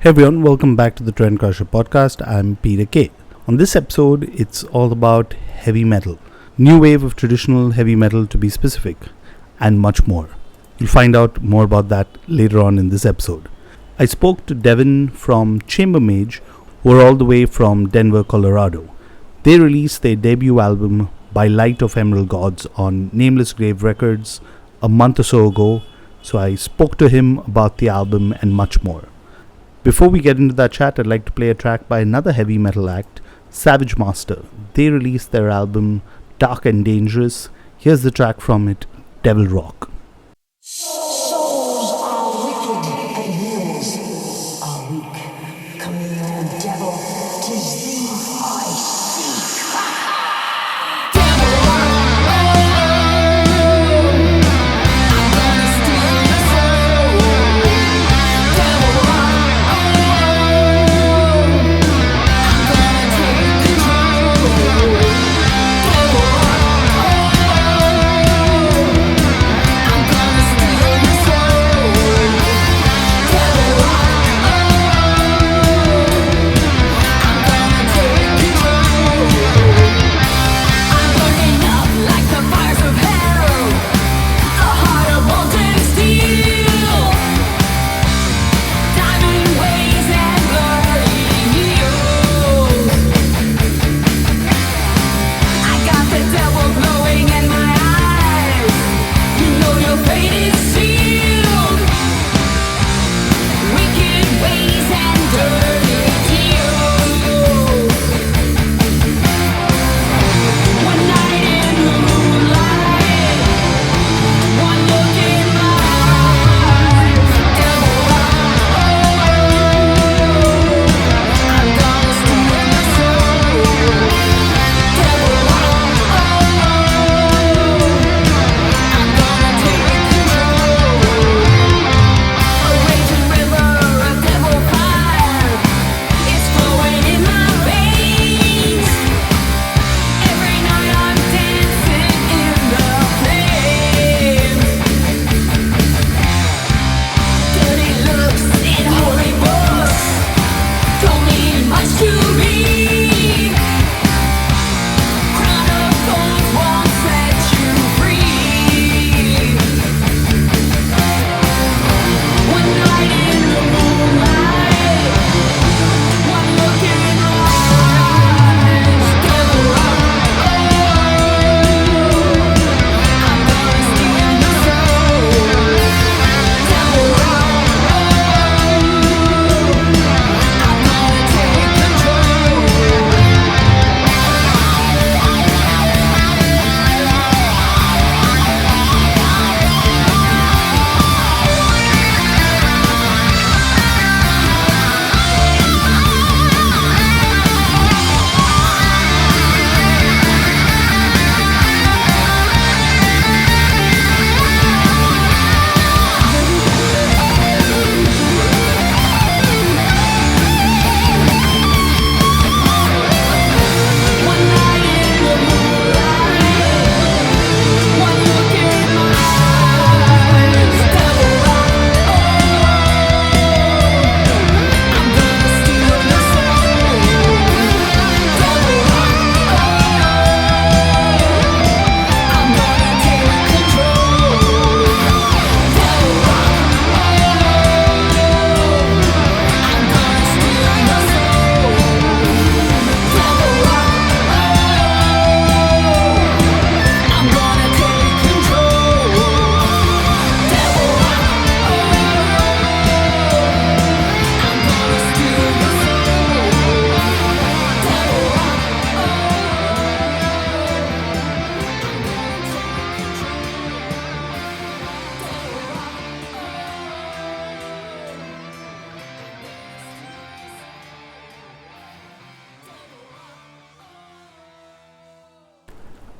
Hey everyone, welcome back to the Trendcrusher podcast. I'm Peter K. On this episode, it's all about heavy metal, new wave of traditional heavy metal to be specific, and much more. You'll find out more about that later on in this episode. I spoke to Devan from Chamber Mage, who are all the way from Denver, Colorado. They released their debut album By Light of Emerald Gods on Nameless Grave Records a month or so ago, so I spoke to him about the album and much more. Before we get into that chat, I'd like to play a track by another heavy metal act, Savage Master. They released their album Dark and Dangerous. Here's the track from it, Devil Rock. Souls are wicked and wills are weak. Come here, devil, 'tis thee I seek.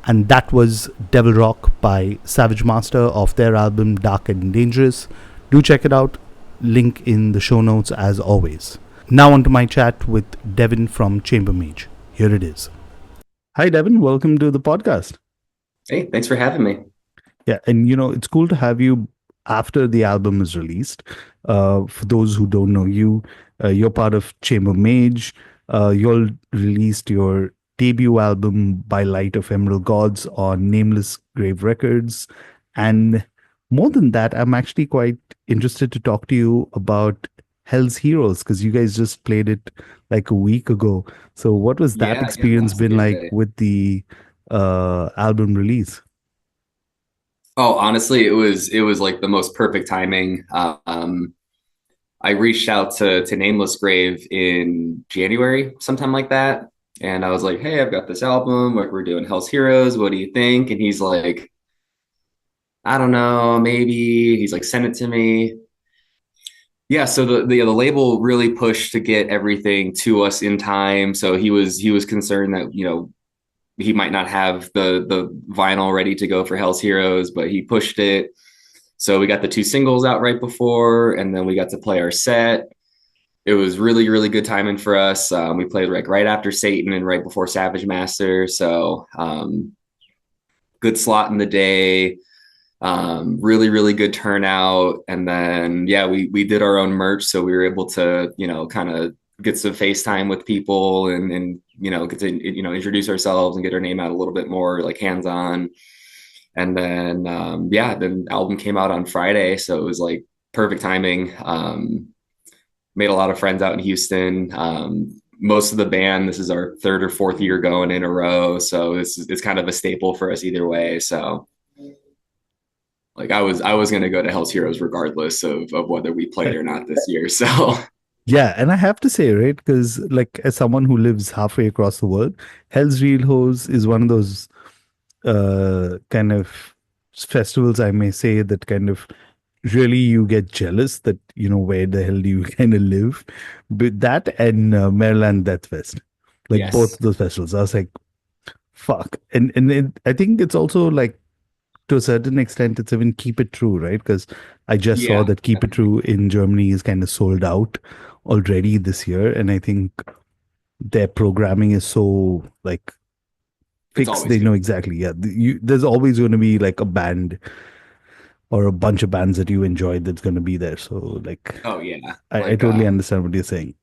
And that was Devil Rock by Savage Master of their album Dark and Dangerous. Do check it out. Link in the show notes as always. Now on to my chat with Devan from Chamber Mage. Here it is. Hi Devan, welcome to the podcast. Hey, thanks for having me. Yeah, and it's cool to have you after the album is released. For those who don't know you, You're part of Chamber Mage. You all released your debut album by Light of Emerald Gods on Nameless Grave Records. And more than that, I'm actually quite interested to talk to you about Hell's Heroes because you guys just played it like a week ago. So, what was that Yeah, experience last been like Tuesday. with the album release? Oh, honestly, it was like the most perfect timing. I reached out to Nameless Grave in January, sometime like that, and I was like, "Hey, I've got this album. Like, we're doing Hell's Heroes. What do you think?" And he's like, "I don't know, maybe." He's like, "Send it to me." Yeah, so the label really pushed to get everything to us in time. So he was concerned that he might not have the vinyl ready to go for Hell's Heroes, but he pushed it. So we got the two singles out right before, and then we got to play our set. It was really, really good timing for us. We played like right after Satan and right before Savage Master. So good slot in the day. Really, really good turnout. And then yeah, we did our own merch, so we were able to kind of get some FaceTime with people and get to introduce ourselves and get our name out a little bit more like hands on. And then yeah, then the album came out on Friday, so it was like perfect timing. Made a lot of friends out in Houston. Most of the band, this is our third or fourth year going in a row, so it's kind of a staple for us either way. So like I was gonna go to Hell's Heroes regardless of whether we played or not this year. So Yeah, and I have to say, right, because like as someone who lives halfway across the world, Hell's Real Hose is one of those kind of festivals, I may say, that kind of really you get jealous that, where the hell do you kind of live? But that and Maryland Death Fest, like both yes, those festivals, I was like, fuck. And I think it's also like to a certain extent, it's even Keep It True, right? Because I just saw yeah, that Keep It True in Germany is kind of sold out already this year. And I think their programming is so like it's fixed. always They know good. exactly. Yeah. There's always going to be like a band or a bunch of bands that you enjoyed that's going to be there. So, like, Oh yeah, I like totally understand what you're saying.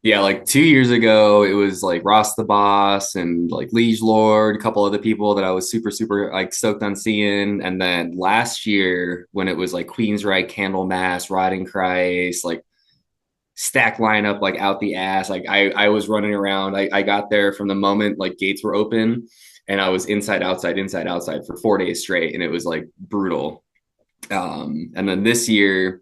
yeah, like 2 years ago, it was like Ross the Boss and like Liege Lord, a couple other people that I was super, super like stoked on seeing. And then last year, when it was like Queensryche, Candlemass, Rotting Christ, like stack lineup, like out the ass. Like I was running around. I got there from the moment like gates were open, and I was inside, outside for 4 days straight, and it was like brutal. And then this year,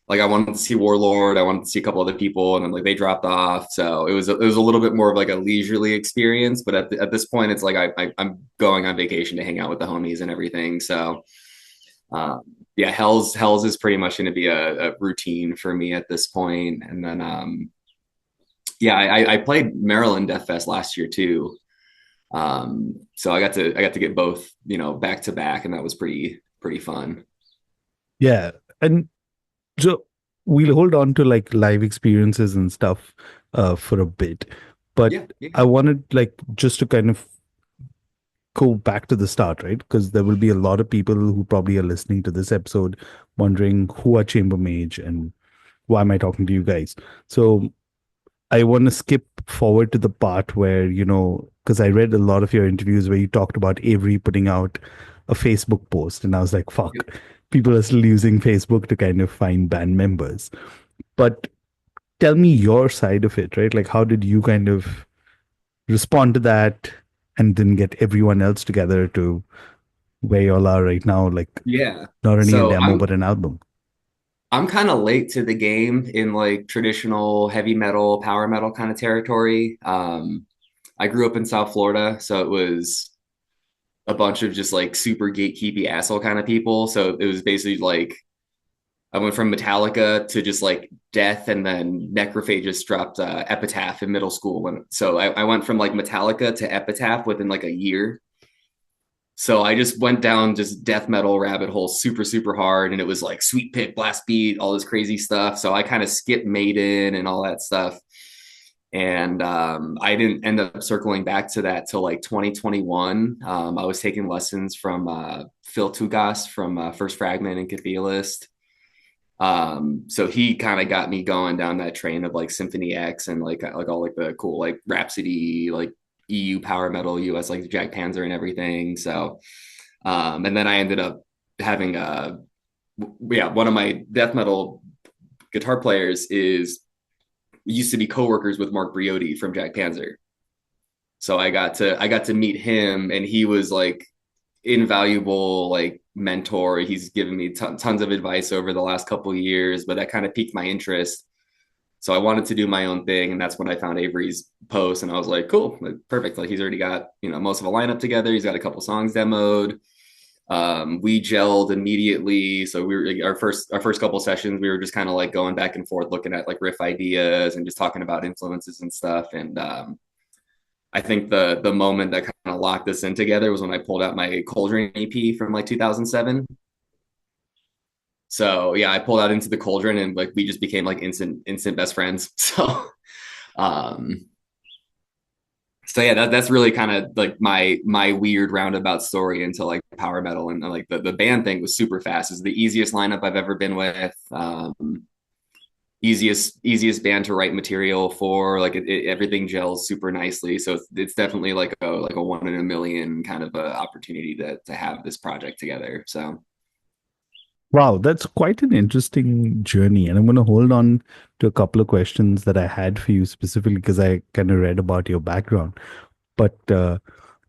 like I wanted to see Warlord, I wanted to see a couple other people, and then like they dropped off. So it was a little bit more of like a leisurely experience. But at this point, it's like I'm going on vacation to hang out with the homies and everything. So um, yeah, Hell's is pretty much going to be a routine for me at this point. And then yeah, I played Maryland Death Fest last year too. So I got to get both back to back, and that was pretty fun. Yeah. And so we'll hold on to like live experiences and stuff for a bit. But Yeah, yeah, I wanted like just to kind of go back to the start, right? Because there will be a lot of people who probably are listening to this episode wondering who are Chamber Mage and why am I talking to you guys? So I want to skip forward to the part where, because I read a lot of your interviews where you talked about Avery putting out a Facebook post, and I was like, yep. fuck, people are still using Facebook to kind of find band members. But tell me your side of it, right? Like, how did you kind of respond to that and then get everyone else together to where y'all are right now? Like, Yeah. not only a So demo, but an album. I'm kind of late to the game in like traditional heavy metal, power metal kind of territory. I grew up in South Florida, so it was a bunch of just like super gatekeepy asshole kind of people. So it was basically like I went from Metallica to just like Death, and then Necrophagist dropped Epitaph in middle school. So I went from like Metallica to Epitaph within like a year. So I just went down just death metal rabbit hole super, super hard. And it was like Sweet Pit, Blast Beat, all this crazy stuff. So I kind of skipped Maiden and all that stuff. And I didn't end up circling back to that till like 2021. I was taking lessons from Phil Tugas from First Fragment and Cathealist. So he kind of got me going down that train of like Symphony X and like all like the cool like Rhapsody, like EU power metal, US like Jack Panzer and everything. So and then I ended up having yeah, one of my death metal guitar players is used to be coworkers with Mark Briotti from Jack Panzer. So I got to meet him, and he was like invaluable like mentor. He's given me tons of advice over the last couple of years, but that kind of piqued my interest. So I wanted to do my own thing, and that's when I found Avery's post, and I was like, cool, like, perfect. Like he's already got most of a lineup together. He's got a couple songs demoed. We gelled immediately. So we were like, our first couple sessions, we were just kind of like going back and forth, looking at like riff ideas and just talking about influences and stuff. And I think the moment that kind of locked us in together was when I pulled out my Cauldron EP from like 2007. So yeah, I pulled out Into the Cauldron, and like we just became like instant best friends. Um, so yeah, that's really kind of like my weird roundabout story into like power metal. And like the band thing was super fast. It's the easiest lineup I've ever been with. Easiest band to write material for. Like everything gels super nicely. So it's definitely like a one in a million kind of a opportunity to have this project together. So Wow, that's quite an interesting journey. And I'm going to hold on to a couple of questions that I had for you specifically because I kind of read about your background. But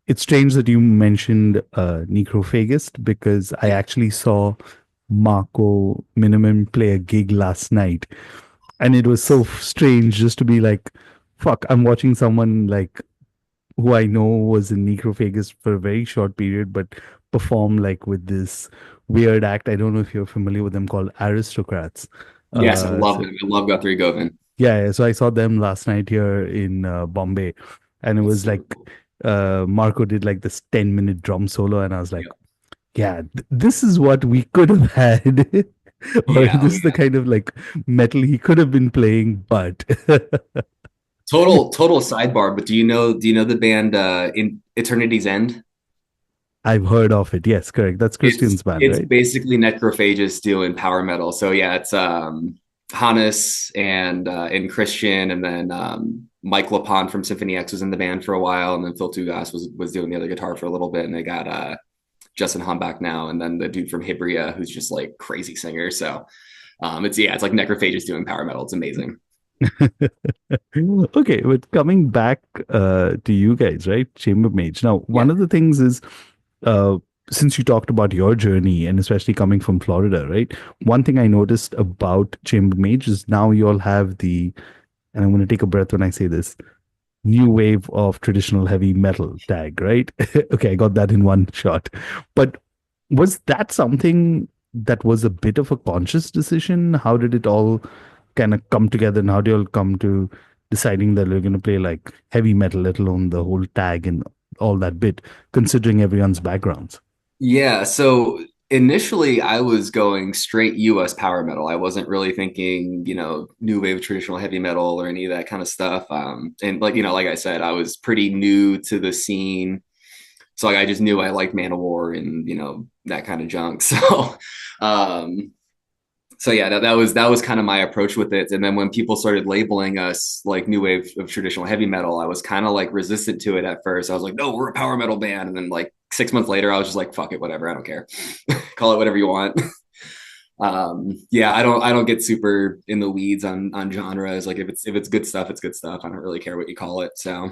it's strange that you mentioned Necrophagist because I actually saw Marco Minimum play a gig last night. And it was so strange just to be like, fuck, I'm watching someone like who I know was in Necrophagist for a very short period, but perform like with this weird act. I don't know if you're familiar with them called Aristocrats. yes, I love So, them. I love Guthrie Govan. yeah, so I saw them last night here in Bombay, and it That's was super like cool. Marco did like this 10-minute drum solo, and I was like, Yeah. yeah, this is what we could have had. Or Yeah. Oh, this is the yeah. kind of like metal he could have been playing, but Total sidebar, but do you know the band in Eternity's End? I've heard of it. Yes, correct. That's It's Christian's band, it's right? basically Necrophagus doing power metal. So yeah, it's Hannes and Christian, and then Mike Lapon from Symphony X was in the band for a while, and then Phil Tugas was doing the other guitar for a little bit, and they got Justin Humbach now, and then the dude from Hybria who's just like crazy singer. So it's like Necrophagus doing power metal. It's amazing. Okay, but coming back to you guys, right? Chamber Mage. Now, Yeah. one of the things is uh, since you talked about your journey and especially coming from Florida, right? One thing I noticed about Chamber Mage is now you all have the, and I'm going to take a breath when I say this, new wave of traditional heavy metal tag, right? Okay, I got that in one shot. But was that something that was a bit of a conscious decision? How did it all kind of come together, and how do you all come to deciding that we're going to play like heavy metal, let alone the whole tag and all that bit, considering everyone's backgrounds? Yeah, so initially I was going straight US power metal. I wasn't really thinking, new wave traditional heavy metal or any of that kind of stuff. And like I said, I was pretty new to the scene. So like I just knew I liked Man of War and, that kind of junk. Um, so yeah, that was kind of my approach with it. And then when people started labeling us like new wave of traditional heavy metal, I was kind of like resistant to it at first. I was like, no, we're a power metal band. And then like 6 months later, I was just like, fuck it, whatever, I don't care. Call it whatever you want. Yeah, I don't get super in the weeds on genres. Like if it's good stuff, it's good stuff. I don't really care what you call it. So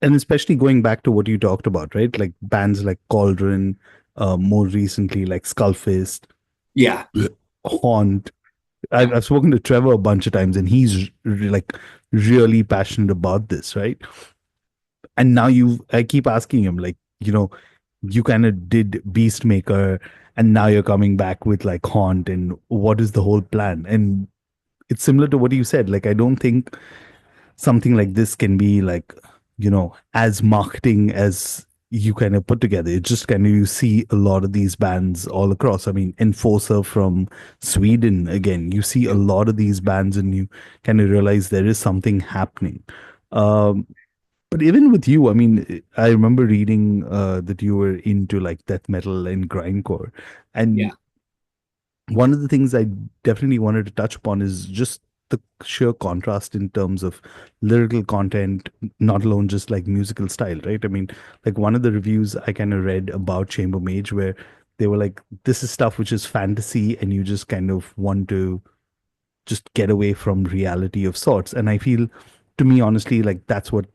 And especially going back to what you talked about, right? Like bands like Cauldron, more recently like Skullfist, yeah, Haunt. yeah, I've spoken to Trevor a bunch of times, and he's like really passionate about this, right? And now I keep asking him, like, you kind of did Beastmaker, and now you're coming back with like Haunt, and what is the whole plan? And it's similar to what you said. Like, I don't think something like this can be like, as marketing as you kind of put together. It just kind of, you see a lot of these bands all across. I mean, Enforcer from Sweden, again, you see a yeah. lot of these bands and you kind of realize there is something happening. Um, But even with you, I mean, I remember reading that you were into like death metal and grindcore, Yeah. and one of the things I definitely wanted to touch upon is just the sheer contrast in terms of lyrical content, not alone just like musical style, right? I mean, like one of the reviews I kind of read about Chamber Mage where they were like, this is stuff which is fantasy and you just kind of want to just get away from reality of sorts. And I feel, to me, honestly, like that's what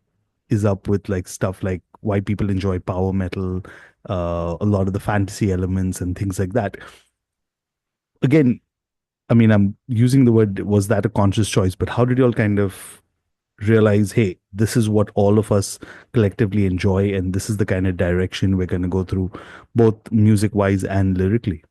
is up with like stuff like why people enjoy power metal, a lot of the fantasy elements and things like that. Again, I mean, I'm using the word, was that a conscious choice? But how did you all kind of realize, hey, this is what all of us collectively enjoy, and this is the kind of direction we're going to go through, both music wise and lyrically?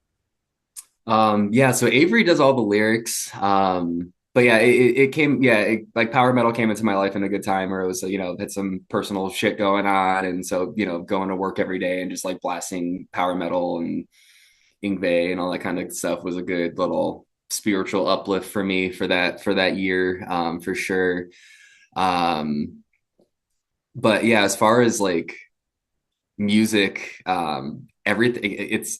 Yeah, so Avery does all the lyrics. But yeah, it came, yeah, like power metal came into my life in a good time where it was, had some personal shit going on. And so, going to work every day and just like blasting power metal and Ingve and all that kind of stuff was a good little spiritual uplift for me for that year, for sure. Um, but yeah, as far as like music, everything it's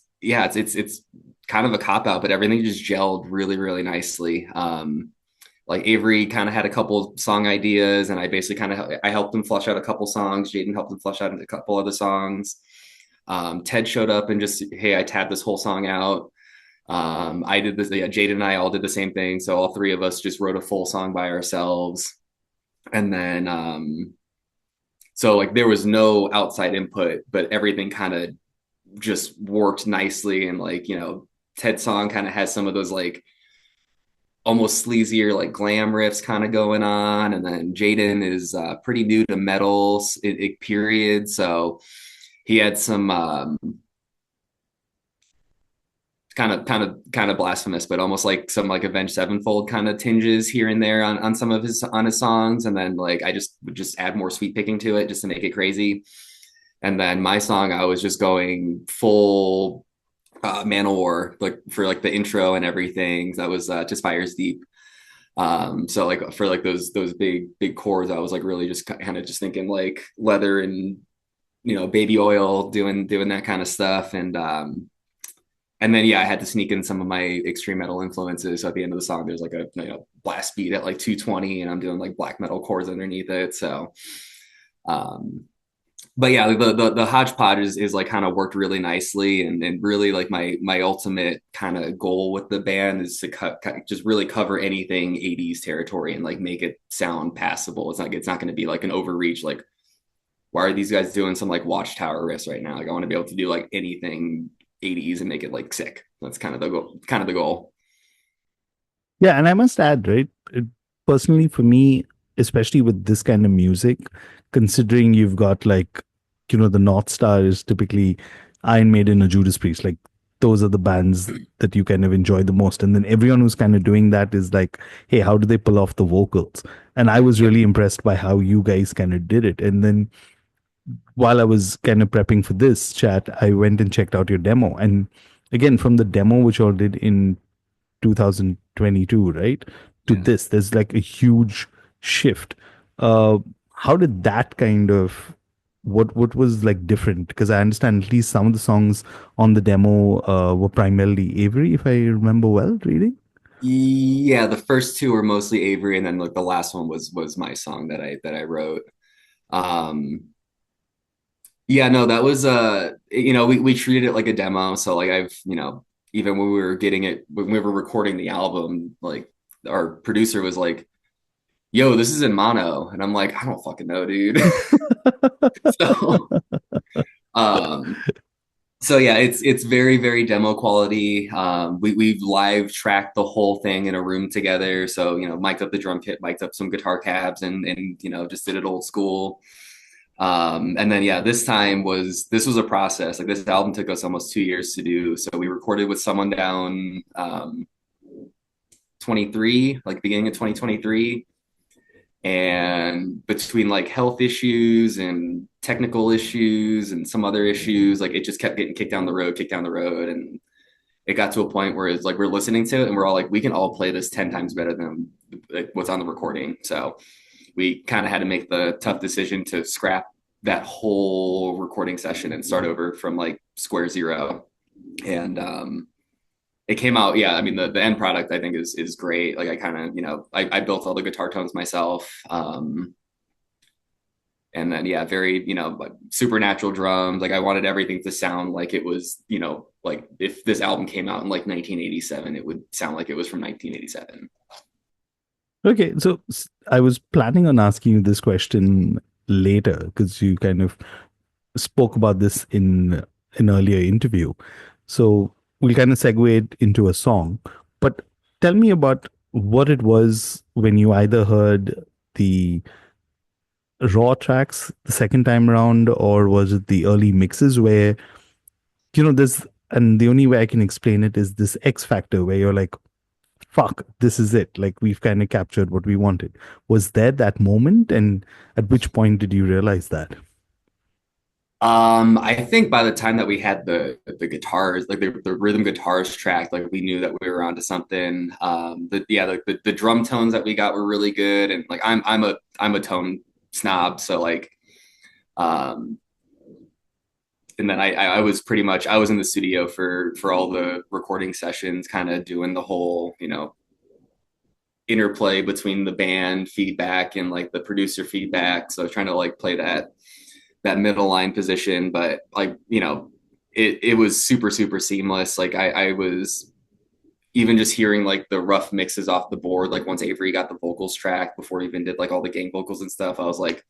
kind of a cop out, but everything just gelled really, really nicely. Like Avery kind of had a couple song ideas, and I basically I helped him flush out a couple songs. Jaden helped him flush out a couple other songs. Ted showed up and just, hey, I tabbed this whole song out. I did this. Yeah, Jaden and I all did the same thing. So all three of us just wrote a full song by ourselves, and then so like there was no outside input, but everything kind of just worked nicely. And like, Ted's song kind of has some of those like almost sleazier like glam riffs kind of going on. And then Jaden is pretty new to metal period. So he had some kind of blasphemous, but almost like some like Avenged Sevenfold kind of tinges here and there on some of his songs. And then like I just would just add more sweet picking to it just to make it crazy. And then my song, I was just going full Manowar, like for like the intro and everything. That was just Fires Deep. So like for like those big chords, I was like really just kind of just thinking like leather and baby oil, doing that kind of stuff. And then yeah, I had to sneak in some of my extreme metal influences. So at the end of the song, there's like a blast beat at like 220, and I'm doing like black metal chords underneath it. So um but yeah, the hodgepodge is like kind of worked really nicely, and really like my ultimate kind of goal with the band is to just really cover anything 80s territory and like make it sound passable. It's not going to be like an overreach. Like, why are these guys doing some like Watchtower riffs right now? Like, I want to be able to do like anything 80s and make it like sick. That's kind of the goal. Kind of the goal. Yeah, and I must add, right? Personally, for me, especially with this kind of music, considering you've got like, the North Star is typically Iron Maiden or Judas Priest. Like, those are the bands that you kind of enjoy the most. And then everyone who's kind of doing that is like, hey, how do they pull off the vocals? And I was Yep. really impressed by how you guys kind of did it. And then while I was kind of prepping for this chat, I went and checked out your demo. And again, from the demo which you all did in 2022, right? To Yeah. this, there's like a huge shift. Uh, how did that kind of what was like different? Because I understand at least some of the songs on the demo were primarily Avery, if I remember well, reading. Yeah, the first two were mostly Avery, and then like the last one was my song that I wrote. Um, Yeah, no, that was we treated it like a demo. So like even when we were getting it when we were recording the album, like our producer was like, "Yo, this is in mono." And I'm like, "I don't fucking know, dude." So um so yeah, it's very, very demo quality. We've live tracked the whole thing in a room together. So, mic'd up the drum kit, mic'd up some guitar cabs, and just did it old school. And then yeah, this was a process. Like this album took us almost 2 years to do. So we recorded with someone down 23, like beginning of 2023. And between like health issues and technical issues and some other issues, like it just kept getting kicked down the road, kicked down the road. And it got to a point where it's like we're listening to it and we're all like, we can all play this 10 times better than like, what's on the recording. So we kind of had to make the tough decision to scrap that whole recording session and start over from like square zero. And it came out, yeah. I mean, the end product I think is great. Like I kind of, I built all the guitar tones myself. And then yeah, very, like supernatural drums. Like I wanted everything to sound like it was, like if this album came out in like 1987, it would sound like it was from 1987. Okay, so I was planning on asking you this question later because you kind of spoke about this in an earlier interview. So we'll kind of segue it into a song. But tell me about what it was when you either heard the raw tracks the second time around, or was it the early mixes where, there's, and the only way I can explain it is this X factor where you're like, fuck, this is it. Like we've kind of captured what we wanted. Was there that moment? And at which point did you realize that? I think by the time that we had the guitars, like the rhythm guitars tracked, like we knew that we were onto something. The drum tones that we got were really good, and like I'm a tone snob, so like, um, and then I was pretty much I was in the studio for all the recording sessions, kind of doing the whole interplay between the band feedback and like the producer feedback. So I was trying to like play that middle line position, but like, it was super, super seamless. Like I was even just hearing like the rough mixes off the board, like once Avery got the vocals track before he even did like all the gang vocals and stuff, I was like,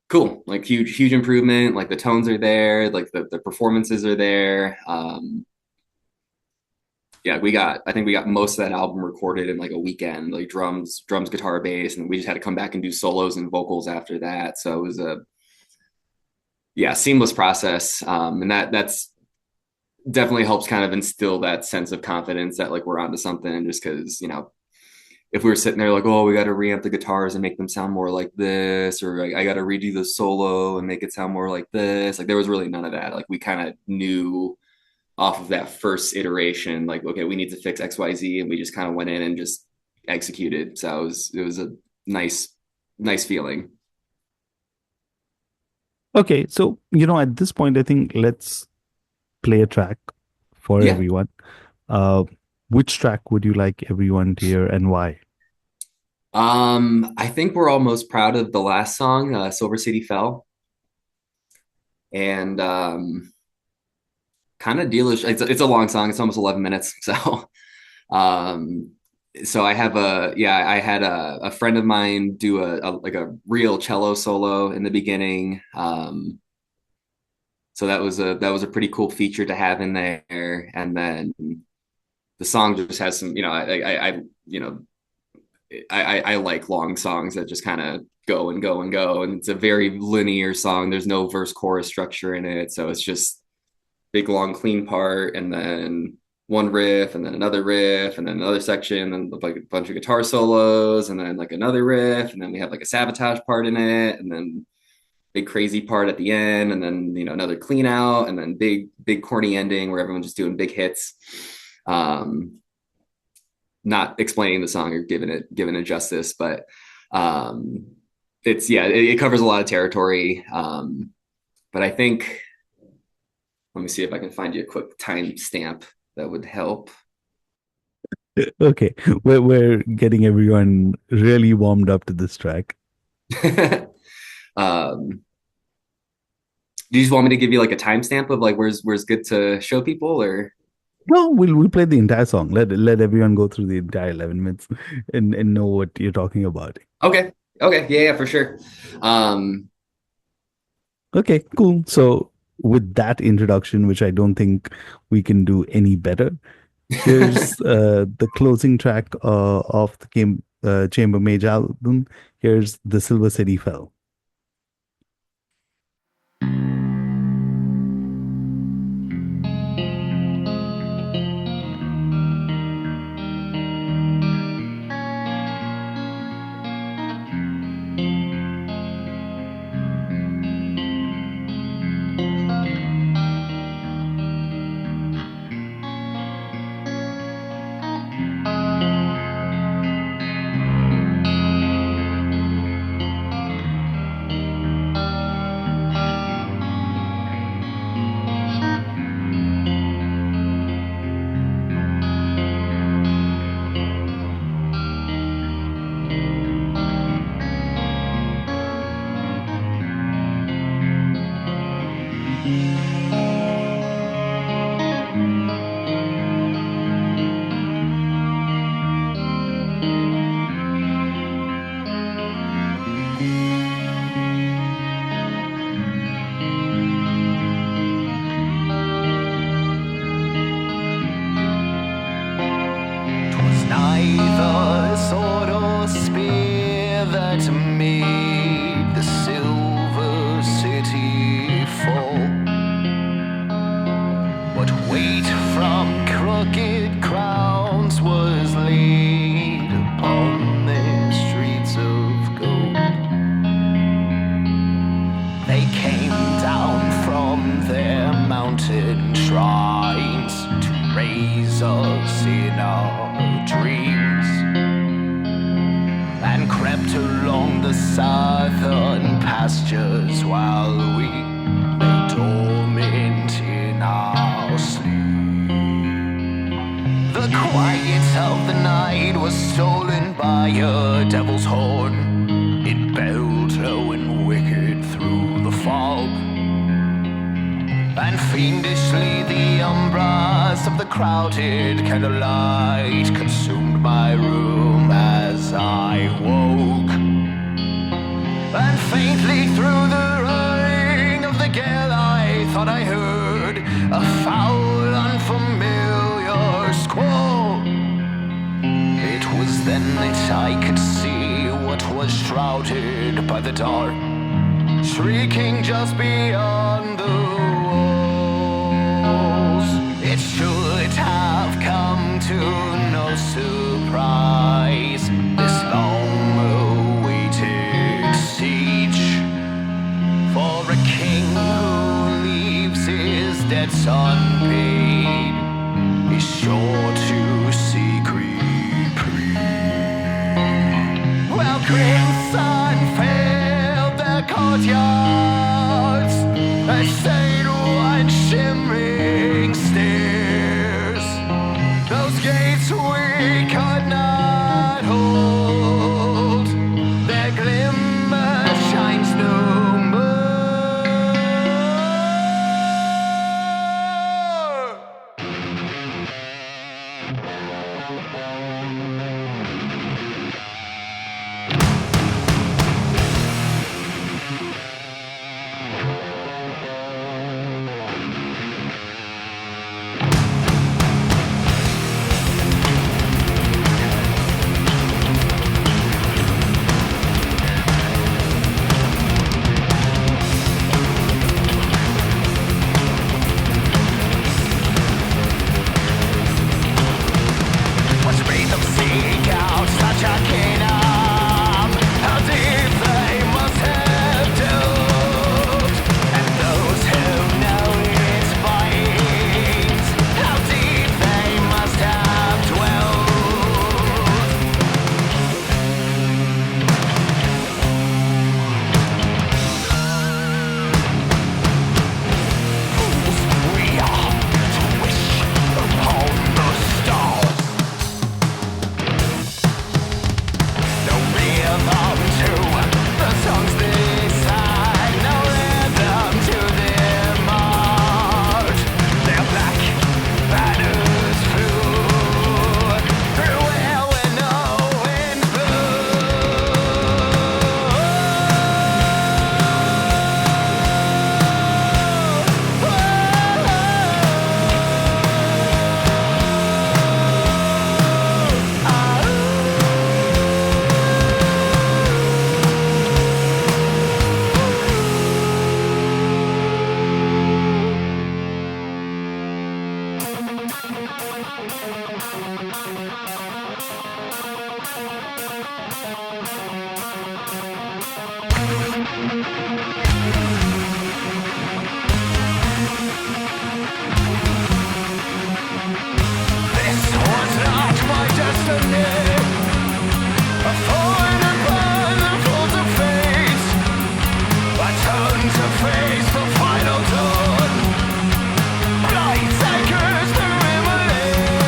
cool, like huge improvement. Like the tones are there, like the performances are there. Yeah, I think we got most of that album recorded in like a weekend, like drums, guitar, bass, and we just had to come back and do solos and vocals after that. So it was a seamless process. And that's definitely helps kind of instill that sense of confidence that like we're onto something, just because, if we were sitting there like, oh, we got to reamp the guitars and make them sound more like this, or like, I got to redo the solo and make it sound more like this. Like there was really none of that. Like we kind of knew off of that first iteration, like, okay, we need to fix XYZ. And we just kind of went in and just executed. So it was a nice feeling. Okay, so, at this point, I think let's play a track for Yeah. everyone. Uh, which track would you like everyone to hear and why? I think we're all most proud of the last song, Silver City Fell. And kind of dealish. It's a long song. It's almost 11 minutes. Um, so I had a friend of mine do like a real cello solo in the beginning. So that was a pretty cool feature to have in there. And then the song just has some, I like long songs that just kind of go and go and go. And it's a very linear song. There's no verse chorus structure in it. So it's just big, long, clean part. And then one riff, and then another riff, and then another section, and like a bunch of guitar solos, and then like another riff. And then we have like a sabotage part in it. And then big crazy part at the end, and then another clean out, and then big corny ending where everyone's just doing big hits. Not explaining the song or giving it justice, but it covers a lot of territory. But I think, let me see if I can find you a quick time stamp that would help. Okay, we're getting everyone really warmed up to this track. um, do you just want me to give you like a timestamp of like where's good to show people, or? No, we'll play the entire song. Let everyone go through the entire 11 minutes and know what you're talking about. Okay. Yeah, for sure. Um, Okay, cool. So with that introduction, which I don't think we can do any better, here's the closing track of the Chamber Mage album. Here's The Silver City Fell. the sword or spear that made the silver city fall. What weight from crooked crowns was laid upon their streets of gold. They came down from their mountain shrines to raise us in our dreams, and crept along the southern pastures while we lay dormant in our sleep. The quiet of the night was stolen by a devil's horn. It bellowed low and wicked through the fog, and fiendishly the umbras of the crowded candlelight consumed my room as I woke. And faintly through the roaring of the gale I thought I heard a foul, unfamiliar squall. It was then that I could see what was shrouded by the dark, shrieking just beyond the walls. It should have come to no surprise, this long-awaited siege. For a king who leaves his debts unpaid is sure to seek reprieve. Well, crimson failed the courtyards, and stayed one shimmering stairs. Those gates we could not hold, their glimmer shines no more. What's made them seek out such a kingdom? How deep they must have dug, and those who know its bite, how deep they must have dwelled. Fools we are to wish upon the stars. No rhythm to the songs they sang, no rhythm to their march. Their black banners flew through air where no wind This was not my destiny. A thorn upon the folds of fate. I turned to face the final dawn. Blight anchors the revelation.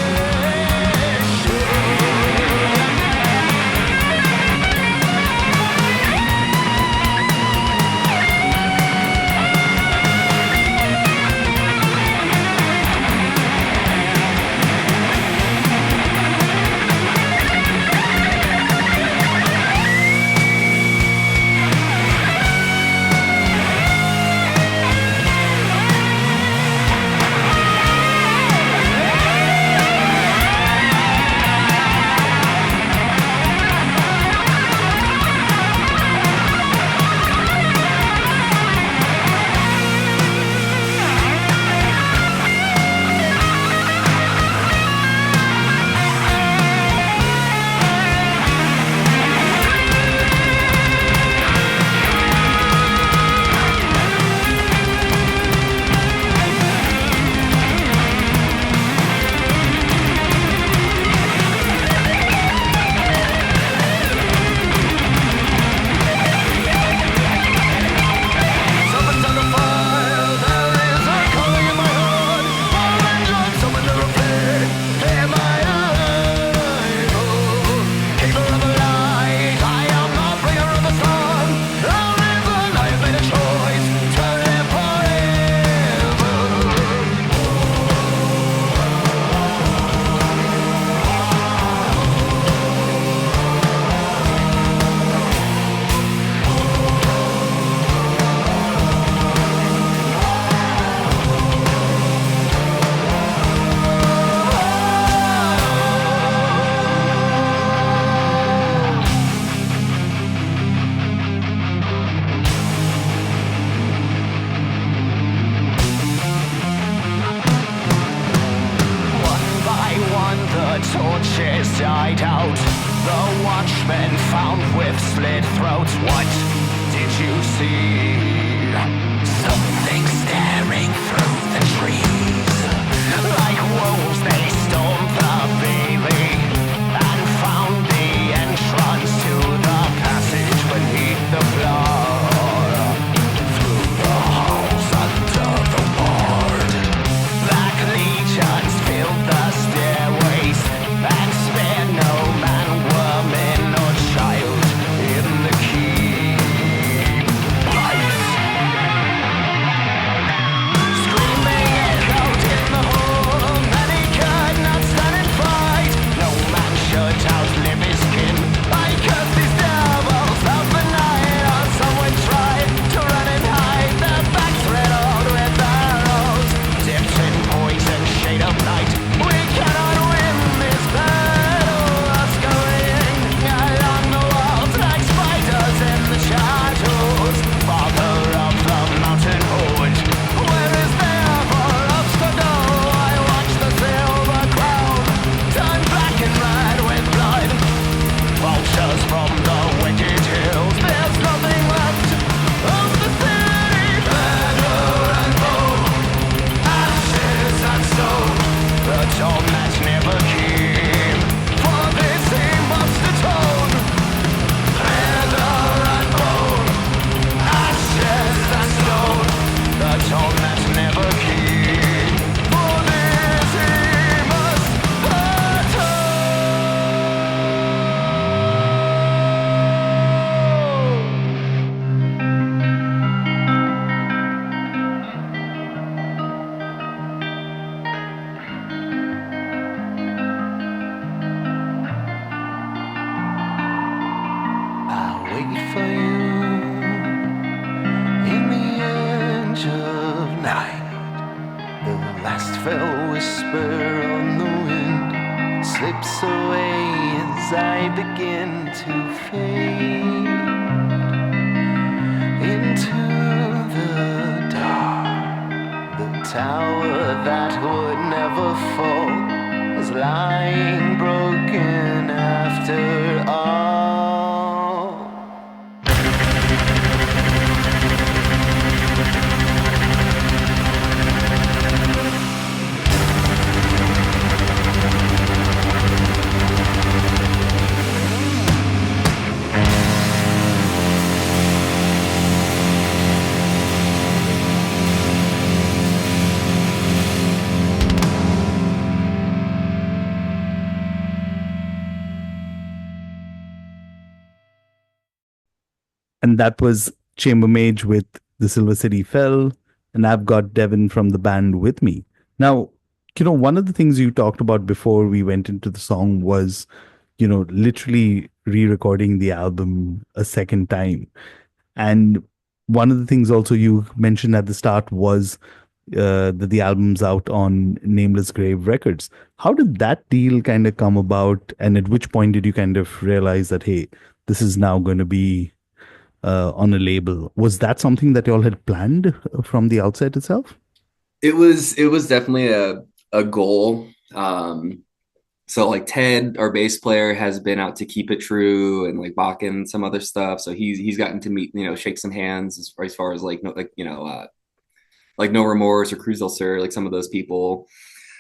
The watchmen found with slit throats. What did you see? Something staring through the trees. Like wolves they stormed the bailey and found the entrance to the passage beneath the floor. Through the halls under the ward, black legions filled the stairways and spared no man, woman or child in the keep. Screaming echoed in the hall, many could not stand and fight. No man should outlive his kin. I curse these devils of the night. Or someone tried to run and hide. Their backs riddled with arrows, dipped in poison, shade of night. We cannot win this battle. Us going along the walls like spiders in the shadows. Father of the mountain horde, where is there for us to go? I watch the silver crown turn black and red with blood. Vultures from the wicked hills, there's nothing left of the city. Feather and bone, ashes and stone, the torment never came, for this he must atone. Feather and bone, ashes and stone, the torment never came, for this he must atone. I'll wait for you in the edge of night. The last fell whisper on the wind slips away as I begin to fade into the dark. The tower that would never fall is lying broken after all. And that was Chamber Mage with The Silver City Fell. And I've got Deven from the band with me. Now, one of the things you talked about before we went into the song was, literally re-recording the album a second time. And one of the things also you mentioned at the start was that the album's out on Nameless Grave Records. How did that deal kind of come about? And at which point did you kind of realize that, hey, this is now going to be on a label? Was that something that you all had planned from the outset itself? It was definitely a goal. So like Ted, our bass player, has been out to Keep It True and like Bach and some other stuff. So he's gotten to meet, shake some hands as far as like like No Remorse or Cruz del Sur, like some of those people.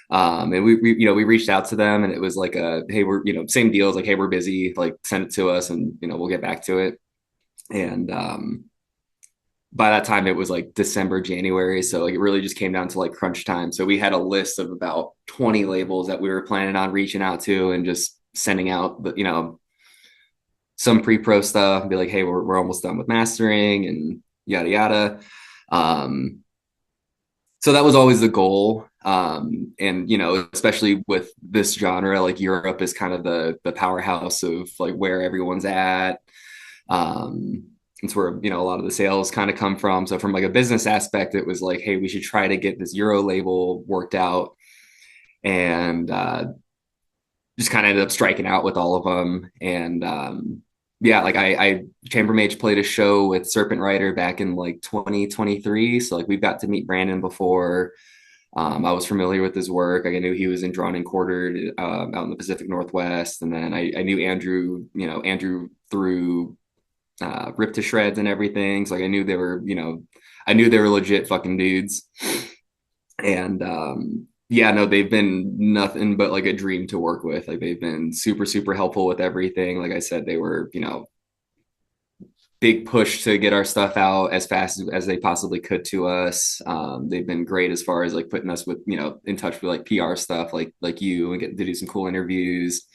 And we reached out to them, and it was like hey, we're same deals, like, hey, we're busy, like send it to us and we'll get back to it. And by that time it was like December, January, so like it really just came down to like crunch time. So we had a list of about 20 labels that we were planning on reaching out to and just sending out some pre-pro stuff and be like, hey, we're almost done with mastering and yada yada. So that was always the goal. And especially with this genre, like Europe is kind of the powerhouse of like where everyone's at. It's where a lot of the sales kind of come from. So from like a business aspect, it was like, hey, we should try to get this Euro label worked out, and just kind of ended up striking out with all of them. And like I Chamber Mage played a show with Serpent Rider back in like 2023. So like we've got to meet Brandon before. I was familiar with his work. Like, I knew he was in Drawn and Quartered out in the Pacific Northwest, and then I knew Andrew, Andrew through Rip to Shreds and everything. So like I knew they were, I knew they were legit fucking dudes. And yeah, no, they've been nothing but like a dream to work with. Like they've been super, super helpful with everything. Like I said, they were, big push to get our stuff out as fast as they possibly could to us. They've been great as far as like putting us with, in touch with like PR stuff like you and getting to do some cool interviews.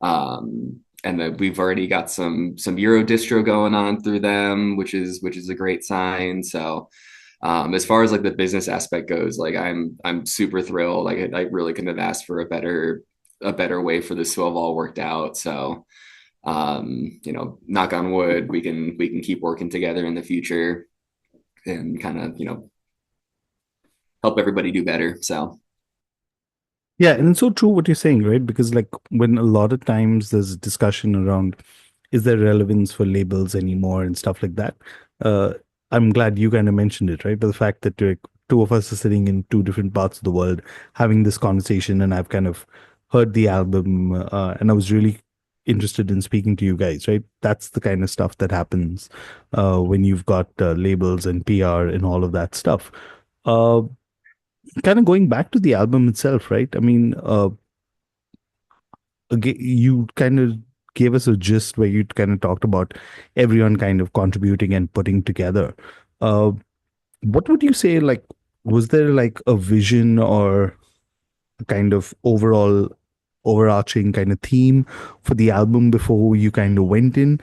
And then we've already got some Euro distro going on through them, which is a great sign. So as far as like the business aspect goes, like I'm super thrilled. Like I really couldn't have asked for a better way for this to have all worked out. So knock on wood, we can keep working together in the future and kind of, help everybody do better. So Yeah, and it's so true what you're saying, right? Because like when a lot of times there's discussion around is there relevance for labels anymore and stuff like that. Uh, I'm glad you kind of mentioned it, right? But the fact that two of us are sitting in two different parts of the world having this conversation, and I've kind of heard the album, and I was really interested in speaking to you guys, right? That's the kind of stuff that happens when you've got labels and PR and all of that stuff. Uh, Kind of going back to the album itself, right? I mean, you kind of gave us a gist where you kind of talked about everyone kind of contributing and putting together. Uh, what would you say, like, was there like a vision or a kind of overarching kind of theme for the album before you kind of went in?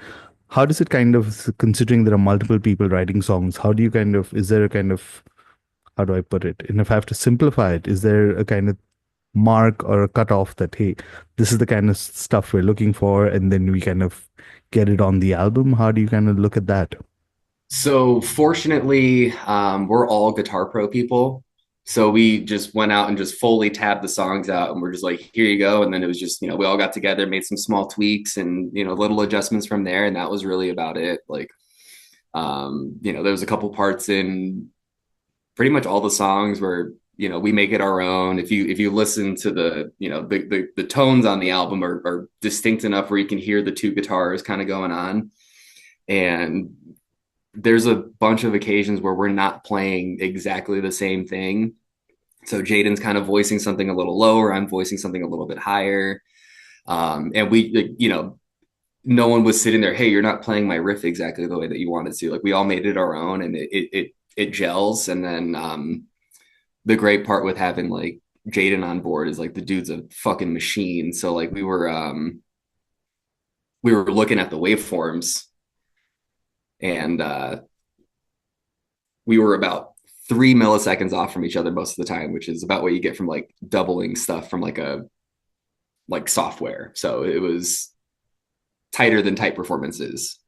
How does it kind of, considering there are multiple people writing songs, how do you kind of, is there a kind of, how do I put it? And if I have to simplify it, is there a kind of mark or a cutoff that, hey, this is the kind of stuff we're looking for, and then we kind of get it on the album? How do you kind of look at that? So fortunately, we're all Guitar Pro people. So we just went out and just fully tabbed the songs out, and we're just like, here you go. And then it was just, we all got together, made some small tweaks and, little adjustments from there. And that was really about it. Like, there was a couple parts in pretty much all the songs where, we make it our own. If you listen to the tones on the album are distinct enough where you can hear the two guitars kind of going on. And there's a bunch of occasions where we're not playing exactly the same thing. So Jaden's kind of voicing something a little lower, I'm voicing something a little bit higher. And we, like, no one was sitting there, hey, you're not playing my riff exactly the way that you wanted to. Like we all made it our own, and it gels. And then the great part with having like Jaden on board is like the dude's a fucking machine. So like we were looking at the waveforms, and we were about 3 milliseconds off from each other most of the time, which is about what you get from like doubling stuff from like software. So it was tighter than tight performances.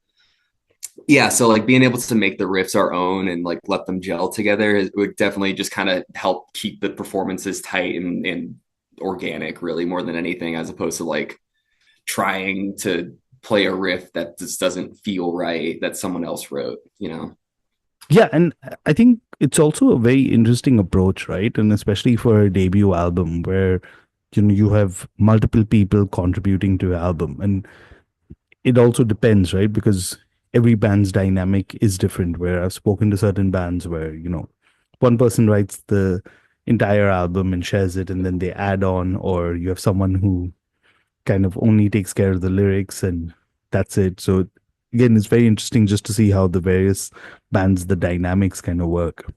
Yeah, so like being able to make the riffs our own and like let them gel together would definitely just kind of help keep the performances tight and organic, really, more than anything, as opposed to like trying to play a riff that just doesn't feel right that someone else wrote. Yeah, and I think it's also a very interesting approach, right? And especially for a debut album where you have multiple people contributing to an album, and it also depends, right? Because every band's dynamic is different. Where I've spoken to certain bands where one person writes the entire album and shares it, and then they add on, or you have someone who kind of only takes care of the lyrics and that's it. So again, it's very interesting just to see how the various bands, the dynamics kind of work.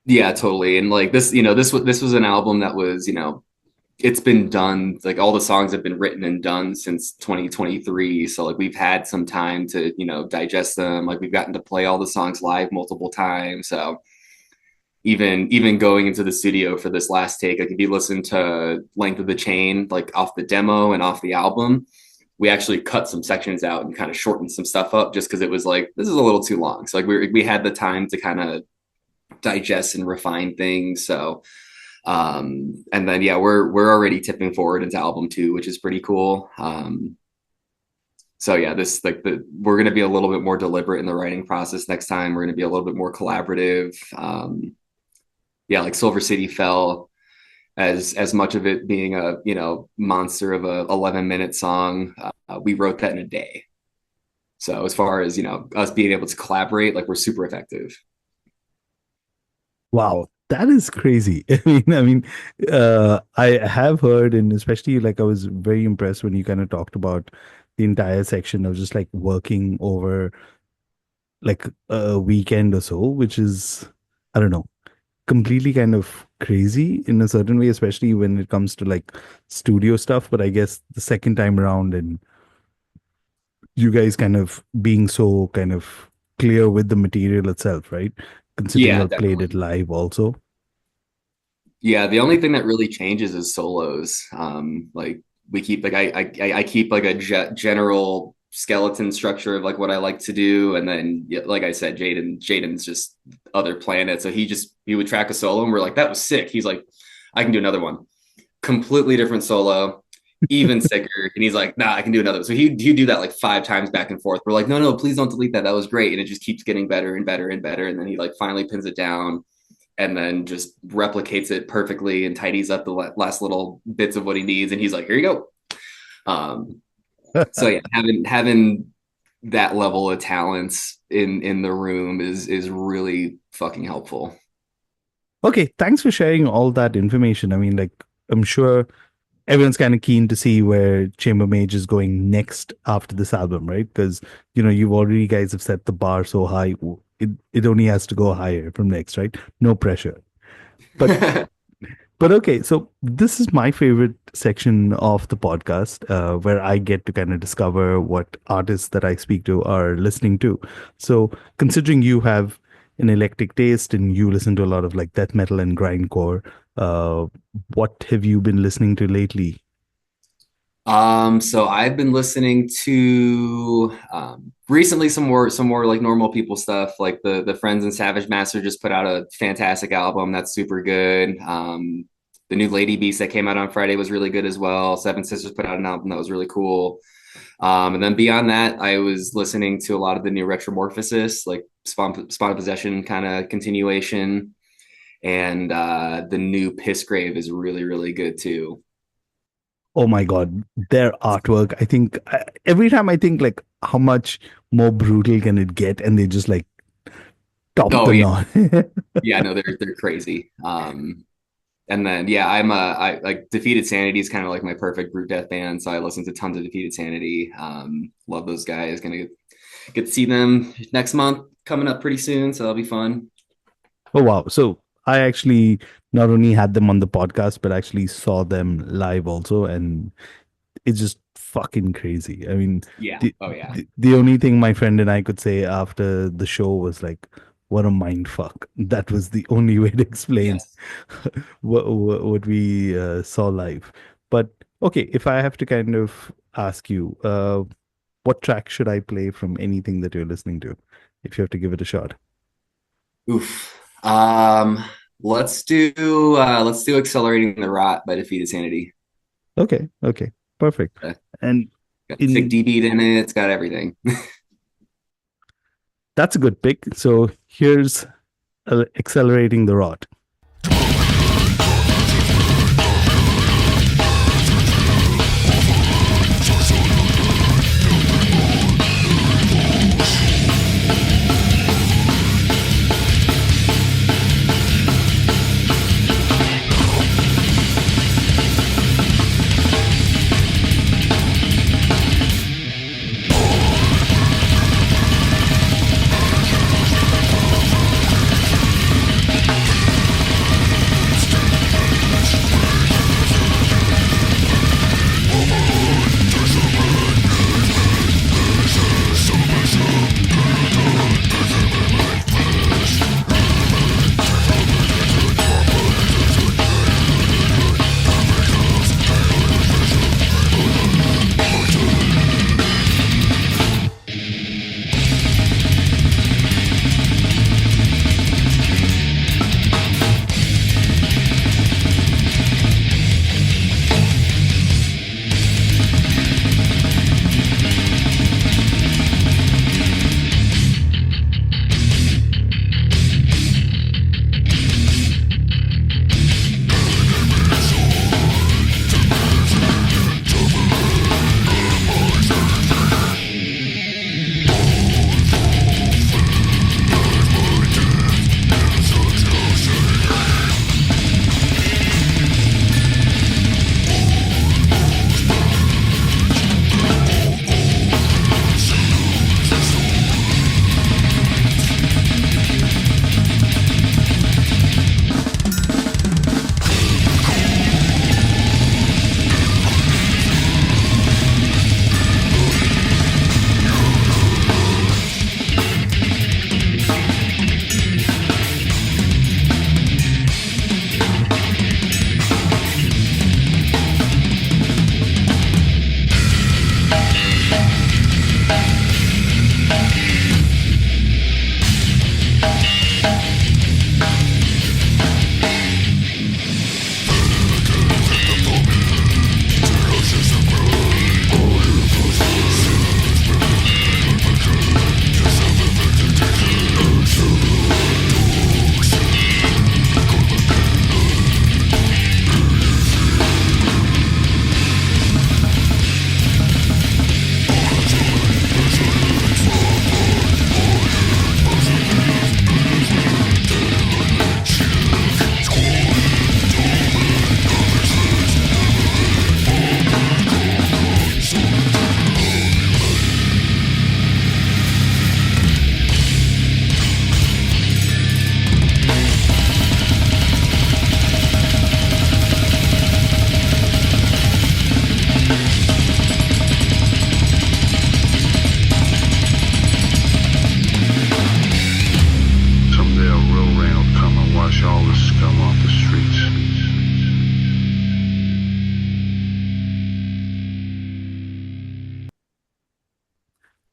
Yeah, totally. And like this was an album that was, it's been done, like all the songs have been written and done since 2023. So like we've had some time to, digest them. Like we've gotten to play all the songs live multiple times. So even going into the studio for this last take, like if you listen to Length of the Chain, like off the demo and off the album, we actually cut some sections out and kind of shortened some stuff up just because it was like, this is a little too long. So like we had the time to kind of digest and refine things. So and then yeah, we're already tipping forward into album 2, which is pretty cool. So yeah, this like we're gonna be a little bit more deliberate in the writing process next time. We're gonna be a little bit more collaborative. yeah, like Silver City fell as much of it being a monster of a 11-minute song. We wrote that in a day. So as far as us being able to collaborate, like we're super effective. Wow, that is crazy. I have heard, and especially like I was very impressed when you kind of talked about the entire section of just like working over like a weekend or so, which is, I don't know, completely kind of crazy in a certain way, especially when it comes to like studio stuff. But I guess the second time around, and you guys kind of being so kind of clear with the material itself, right? Considering you Yeah, all played it definitely. live also. Yeah, the only thing that really changes is solos. Like we keep like I keep like a general skeleton structure of like what I like to do, and then yeah, like I said, Jaden's just other planet. So he would track a solo, and we're like, that was sick. He's like, I can do another one, completely different solo, even sicker. And he's like, nah, I can do another. So he'd do that like 5 times back and forth. We're like, no, please don't delete that. That was great, and it just keeps getting better and better and better. And then he like finally pins it down and then just replicates it perfectly and tidies up the last little bits of what he needs. And he's like, here you go. So yeah, having that level of talents in the room is really fucking helpful. Okay, thanks for sharing all that information. I mean, like, I'm sure everyone's kind of keen to see where Chamber Mage is going next after this album, right? Because, you've already guys have set the bar so high. It only has to go higher from next, right? No pressure. But But okay, so this is my favorite section of the podcast, where I get to kind of discover what artists that I speak to are listening to. So, considering you have an eclectic taste and you listen to a lot of like death metal and grindcore, uh, what have you been listening to lately? So I've been listening to recently some more like normal people stuff. Like the Friends and Savage Master just put out a fantastic album that's super good. The new Lady Beast that came out on Friday was really good as well. Seven Sisters put out an album that was really cool. And then beyond that, I was listening to a lot of the new Retromorphosis, like Spawn of Possession kind of continuation, and the new Pissgrave is really really good too. Oh my God, their artwork. I think every time I think like how much more brutal can it get, and they just like top Oh the yeah, notch. yeah, no, they're crazy. And then yeah, I like Defeated Sanity is kind of like my perfect brute death band, so I listen to tons of Defeated Sanity. Love those guys. Gonna get to see them next month coming up pretty soon, so that'll be fun. Oh wow. So I actually not only had them on the podcast, but actually saw them live also, and it's just fucking crazy. I mean, Yeah. the, Oh yeah. the only thing my friend and I could say after the show was like, what a mind fuck. That was the only way to explain Yes. what we saw live. But okay, if I have to kind of ask you, what track should I play from anything that you're listening to, if you have to give it a shot? Oof. Let's do Accelerating the Rot by Defeated Sanity. Okay, okay, perfect. Uh, And Got the sick in D beat in it. It's got everything. that's a good pick. So here's Accelerating the Rot.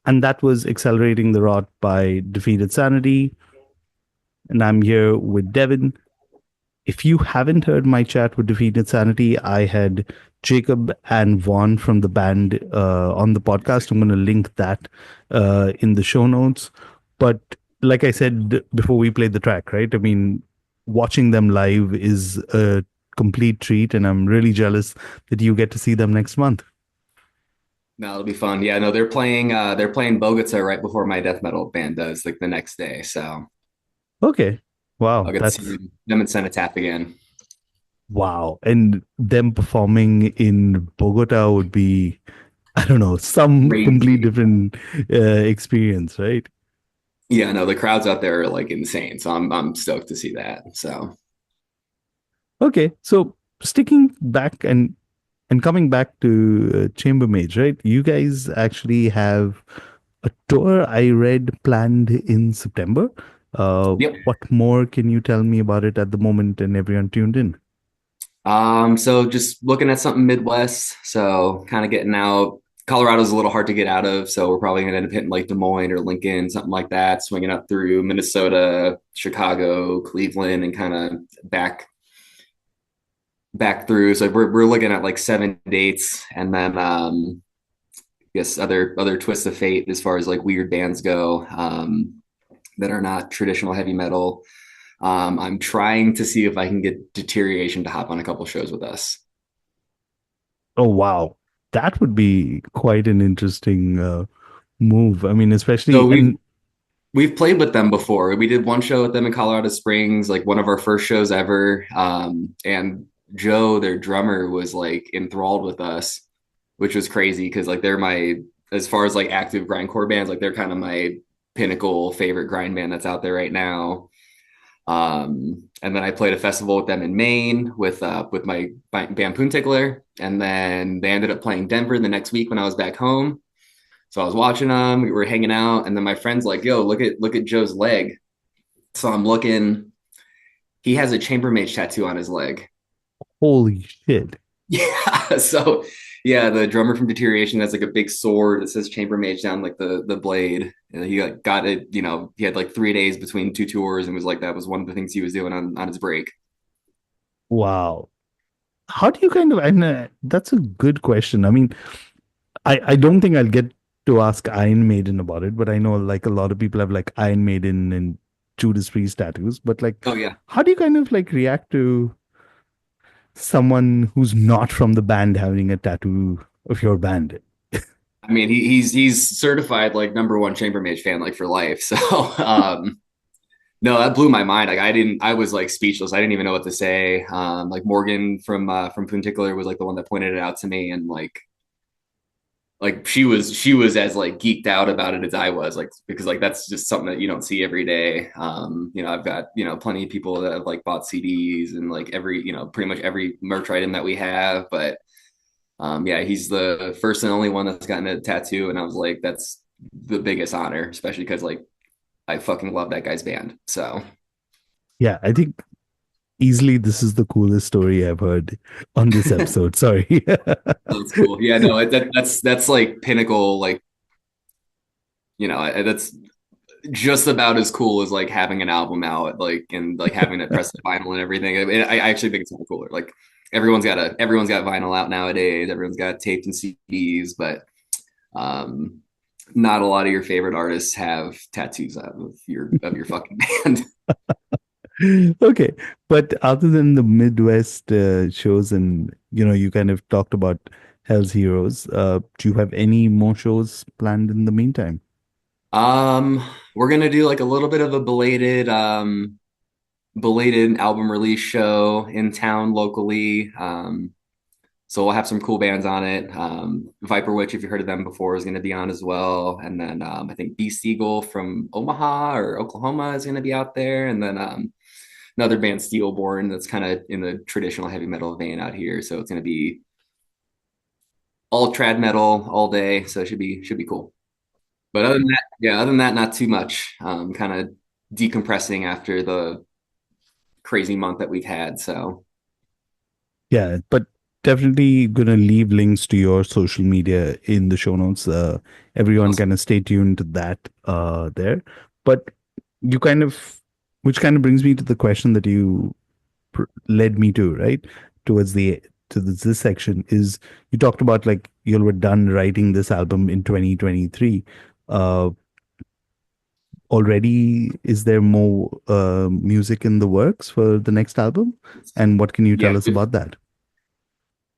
And that was Accelerating the Rot by Defeated Sanity. And I'm here with Devan. If you haven't heard my chat with Defeated Sanity, I had Jacob and Vaughn from the band on the podcast. I'm going to link that in the show notes. But like I said before we played the track, right? I mean, watching them live is a complete treat, and I'm really jealous that you get to see them next month. No, it'll be fun. Yeah, no, they're playing Bogota right before my death metal band does, like the next day. So Okay. Wow, I'll get to see that's them in Cenotaph again. wow. And them performing in Bogota would be, I don't know, some complete Crazy. different experience, right? Yeah, no, the crowds out there are like insane. So I'm stoked to see that. So Okay, so sticking back and coming back to Chamber Mage, right? You guys actually have a tour I read planned in September. yep. What more can you tell me about it at the moment and everyone tuned in? So just looking at something Midwest. So kind of getting out. Colorado's a little hard to get out of, so we're probably gonna end up hitting like Des Moines or Lincoln, something like that, swinging up through Minnesota, Chicago, Cleveland, and kind of back through. So we're looking at like 7 dates, and then I guess other twists of fate as far as like weird bands go that are not traditional heavy metal. I'm trying to see if I can get Deterioration to hop on a couple shows with us. Oh, wow. That would be quite an interesting move. I mean, So especially, we've and we've played with them before. We did one show with them in Colorado Springs, like one of our first shows ever. And Joe, their drummer, was like enthralled with us, which was crazy because like they're my, as far as like active grindcore bands, like they're kind of my pinnacle favorite grind band that's out there right now. And then I played a festival with them in Maine with my band Poon Tickler, and then they ended up playing Denver the next week when I was back home. So I was watching them, we were hanging out, and then my friend's like, "Yo, look at Joe's leg." So I'm looking. He has a Chamber Mage tattoo on his leg. holy shit. Yeah. So yeah, the drummer from Deterioration has like a big sword that says Chamber Mage down like the blade. And he got it. He had like 3 days between two tours, and was like that was one of the things he was doing on his break. Wow. How do you kind of, and that's a good question. I mean, I don't think I'll get to ask Iron Maiden about it, but I know like a lot of people have like Iron Maiden and Judas Priest tattoos. But like, Oh yeah. how do you kind of like react to someone who's not from the band having a tattoo of your band? I mean, he's certified like number one Chamber Mage fan like for life. So no, that blew my mind. Like I was like speechless. I didn't even know what to say. Like Morgan from Punticular was like the one that pointed it out to me, and like she was as like geeked out about it as I was, like because like that's just something that you don't see every day. I've got plenty of people that have like bought CDs and like every pretty much every merch item that we have, but yeah, he's the first and only one that's gotten a tattoo, and I was like, that's the biggest honor, especially because like I fucking love that guy's band. So Yeah, I think easily this is the coolest story I've heard on this episode. Sorry. that's cool. Yeah, no, that's like pinnacle. Like that's just about as cool as like having an album out, like and like having it pressed to vinyl and everything. I actually think it's more cooler. Like everyone's got vinyl out nowadays. Everyone's got taped and CDs, but um, not a lot of your favorite artists have tattoos of your fucking band. Okay, but other than the Midwest shows, and you kind of talked about Hell's Heroes, do you have any more shows planned in the meantime? Um, we're gonna do like a little bit of a belated album release show in town locally. So we'll have some cool bands on it. Viper Witch, if you heard of them before, is going to be on as well. And then I think Beast Eagle from Omaha or Oklahoma is going to be out there. And then another band, Steelborn, that's kind of in the traditional heavy metal vein out here. So it's going to be all trad metal all day. So it should be cool. But other than that, yeah, other than that, not too much. Kind of decompressing after the crazy month that we've had. So Yeah, but definitely gonna leave links to your social media in the show notes. Everyone kind of stay tuned to that there. But you kind of, which kind of brings me to the question that you led me to, right? Towards the to this section is you talked about like you were done writing this album in 2023. Uh, Already, is there more music in the works for the next album? And what can you tell Yeah. us about that?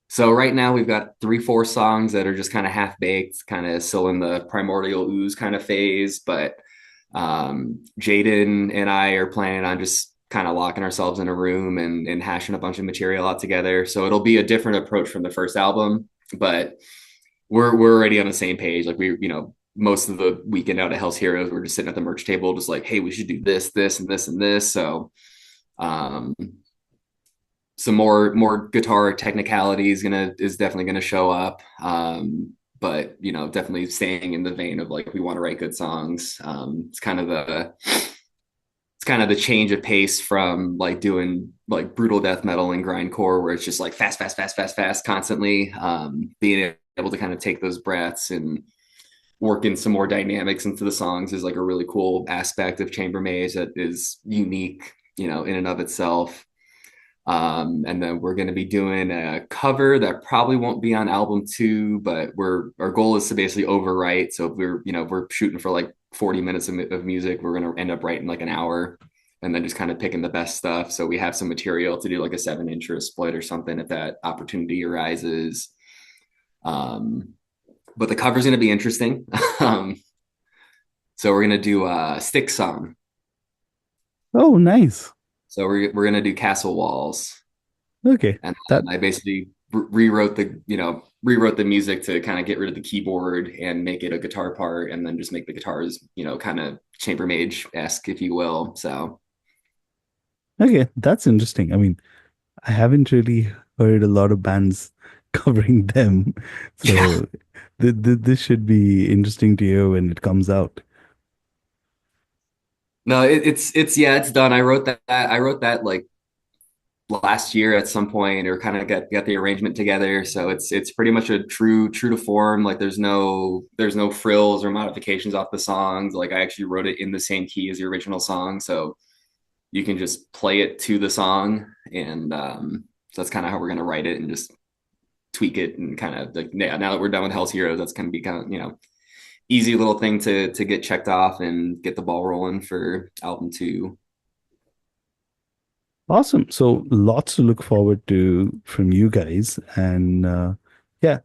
So right now we've got 3, 4 songs that are just kind of half baked, kind of still in the primordial ooze kind of phase. But Jaden and I are planning on just kind of locking ourselves in a room and hashing a bunch of material out together. So it'll be a different approach from the first album, but we're already on the same page. Like most of the weekend out at Hell's Heroes, we're just sitting at the merch table, just like, hey, we should do this, this, and this, and this. So um, some more guitar technicality is definitely gonna show up. But definitely staying in the vein of like we want to write good songs. It's kind of the change of pace from like doing like brutal death metal and grindcore where it's just like fast, fast, fast, fast, fast constantly. Being able to kind of take those breaths and work in some more dynamics into the songs is like a really cool aspect of Chamber Mage that is unique, in and of itself. And then we're going to be doing a cover that probably won't be on album 2, but our goal is to basically overwrite. So if we're shooting for like 40 minutes of music, we're going to end up writing like an hour and then just kind of picking the best stuff. So we have some material to do like a 7-inch or a split or something if that opportunity arises. But the cover's going to be interesting. So we're going to do a Stick song. Oh, nice. So we're gonna do Castle Walls, Okay. and That I basically rewrote the music to kind of get rid of the keyboard and make it a guitar part, and then just make the guitars kind of Chamber Mage-esque, if you will. So okay, that's interesting. I mean, I haven't really heard a lot of bands covering them. yeah, So this should be interesting to you when it comes out. no, it's done. I wrote that like last year at some point, or kind of got the arrangement together. So it's pretty much a true to form. Like there's no frills or modifications off the songs. Like I actually wrote it in the same key as the original song, so you can just play it to the song, and so that's kind of how we're gonna write it and just tweak it and kind of like, yeah, now that we're done with Hell's Heroes, that's gonna be kind of easy little thing to get checked off and get the ball rolling for album 2. Awesome. So lots to look forward to from you guys. And yeah,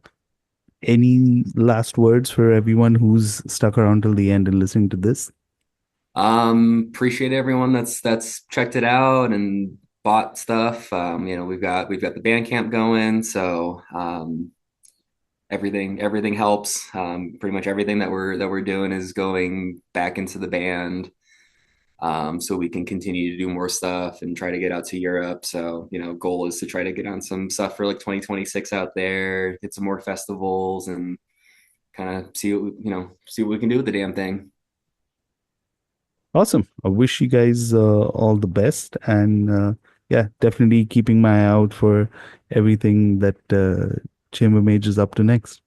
any last words for everyone who's stuck around till the end and listening to this? Appreciate everyone that's checked it out and bought stuff. We've got the Bandcamp going, so everything helps. Pretty much everything that we're doing is going back into the band. So we can continue to do more stuff and try to get out to Europe. So, goal is to try to get on some stuff for like 2026 out there, hit some more festivals and kind of see what we can do with the damn thing. Awesome. I wish you guys all the best. And yeah, definitely keeping my eye out for everything that Chamber Mage is up to next.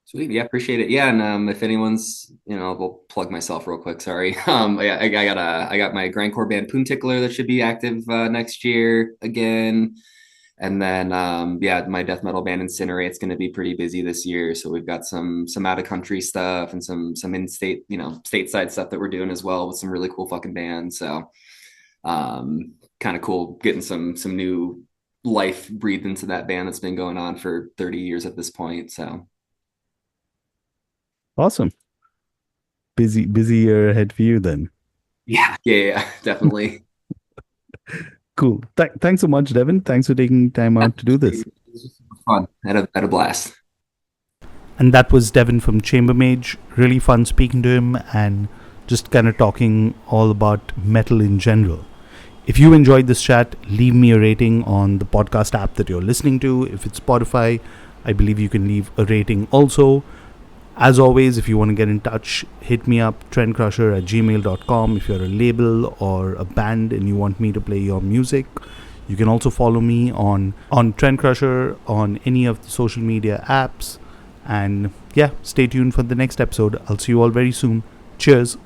Sweet. Yeah, appreciate it. Yeah, and if anyone's, I'll plug myself real quick. Sorry. Yeah, I got my grindcore band Poon Tickler that should be active next year again. And then yeah, my death metal band Incinerate's going to be pretty busy this year. So we've got some out of country stuff and some in-state, stateside stuff that we're doing as well with some really cool fucking bands. So kind of cool getting some new life breathed into that band that's been going on for 30 years at this point. So Awesome. Busy year ahead for you then. yeah, definitely. Cool. Thanks so much, Devin. Thanks for taking time out to do this. It was just fun. Had a blast. And that was Devan from Chamber Mage. Really fun speaking to him and just kind of talking all about metal in general. If you enjoyed this chat, leave me a rating on the podcast app that you're listening to. If it's Spotify, I believe you can leave a rating also. As always, if you want to get in touch, hit me up, trendcrusher@gmail.com. If you're a label or a band and you want me to play your music, You can also follow me on Trendcrusher on any of the social media apps. And yeah, stay tuned for the next episode. I'll see you all very soon. Cheers.